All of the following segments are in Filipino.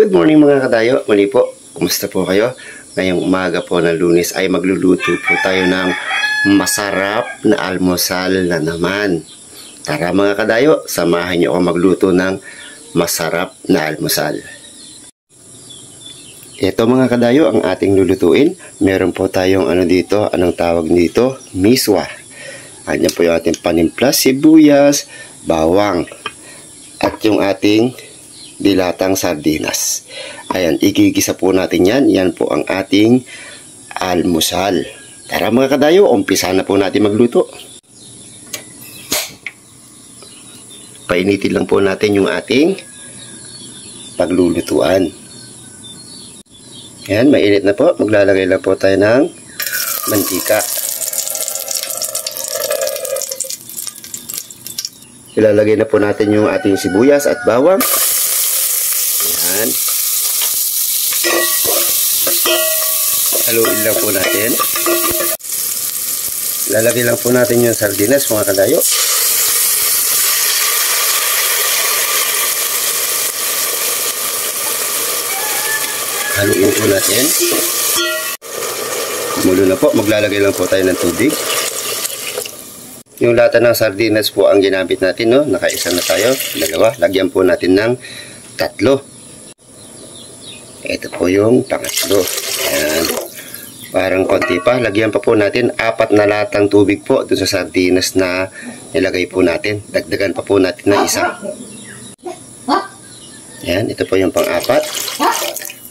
Good morning mga kadayo, muli po, kumusta po kayo? Ngayong umaga po ng Lunes ay magluluto po tayo ng masarap na almusal na naman. Tara mga kadayo, samahan niyo ako magluto ng masarap na almusal. Ito mga kadayo ang ating lulutuin. Meron po tayong anong tawag dito? Miswa. Anyan po yung ating panimpla, sibuyas, bawang, at yung ating dilatang sardinas. Ayan, igigisa po natin yan. Yan po ang ating almusal. Tara mga kadayo, umpisa na po natin magluto. Painitin lang po natin yung ating paglulutuan. Ayan, mainit na po. Maglalagay lang po tayo ng mantika. Ilalagay na po natin yung ating sibuyas at bawang. Ayan. Haluin lang po natin. Lalagay lang po natin yung sardinas mga kadayo. Haluin po natin. Kumulo na po. Maglalagay lang po tayo ng tubig. Yung lata ng sardinas po ang ginamit natin, no? Nakaisa na tayo. Dalawa. Lagyan po natin ng 3. Ito po yung pangatlo. Ayan. Parang konti pa. Lagyan pa po natin 4 na latang tubig po dun sa sardinas na nilagay po natin. Dagdagan pa po natin na 1. Ayan. Ito po yung pang-4.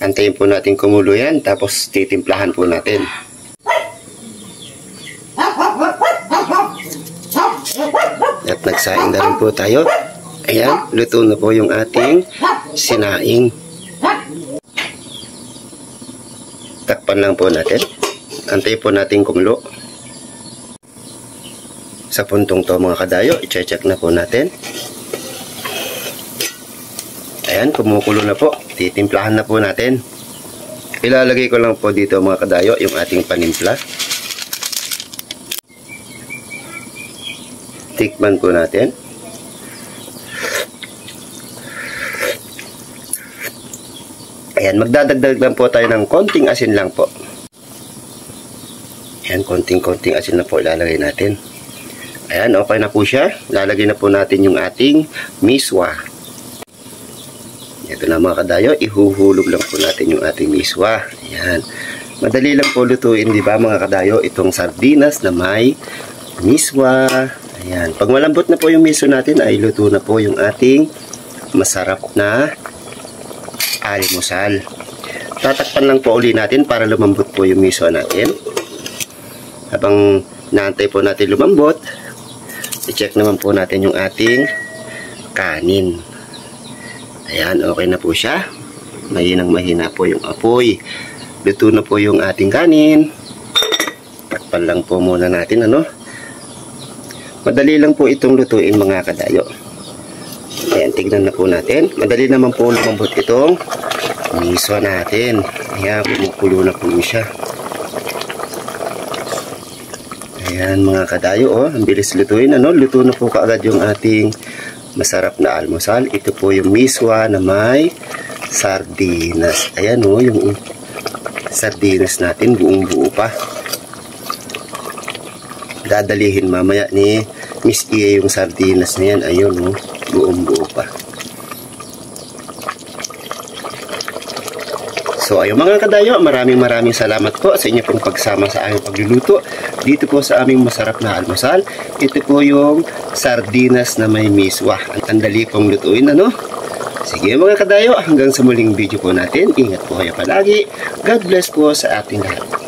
Antayin po natin kumulo yan. Tapos titimplahan po natin. At nagsaing na rin po tayo. Ayan. Luto na po yung ating sinaing. Takpan lang po natin. Antayin po natin kumulo. Sa puntong to mga kadayo, i-check na po natin. Ayan, kumukulo na po. Titimplahan na po natin. Ilalagay ko lang po dito mga kadayo yung ating panimpla. Tikman po natin. Ayan, magdadagdag lang po tayo ng konting asin lang po. Ayan, konting-konting asin na po ilalagay natin. Ayan, okay na po siya. Lalagay na po natin yung ating miswa. Ito na mga kadayo, ihuhulog lang po natin yung ating miswa. Ayan. Madali lang po lutuin, di ba mga kadayo, itong sardinas na may miswa. Ayan. Pag malambot na po yung miso natin, ay luto na po yung ating masarap na almusal. Tatakpan lang po uli natin para lumambot po yung miso natin. Habang naantay po natin lumambot, i-check naman po natin yung ating kanin. Ayan, okay na po siya. Mahina po yung apoy. Luto na po yung ating kanin. Takpan lang po muna natin, ano? Madali lang po itong lutuin mga kadayo. Ayan, tignan na po natin. Madali naman po lumambot itong miso natin. Ayan, kumukulo na po siya. Ayan mga kadayo, oh. Ang bilis lutuin, ano? Luto na po kaagad yung ating masarap na almusal. Ito po yung miswa na may sardinas. Ayan, oh, yung sardinas natin, buong buo pa. Dadalihin mamaya ni Miss Iya yung sardinas na yan. Ayun, oh, buong buo pa. So ayun mga kadayo, maraming salamat po sa inyo pong pagsama sa aming pagluluto dito po sa aming masarap na almusal. Ito po yung sardinas na may miswa. Ang dali pong lutuin, ano? Sige mga kadayo, hanggang sa muling video po natin. Ingat po kayo palagi. God bless po sa ating lahat.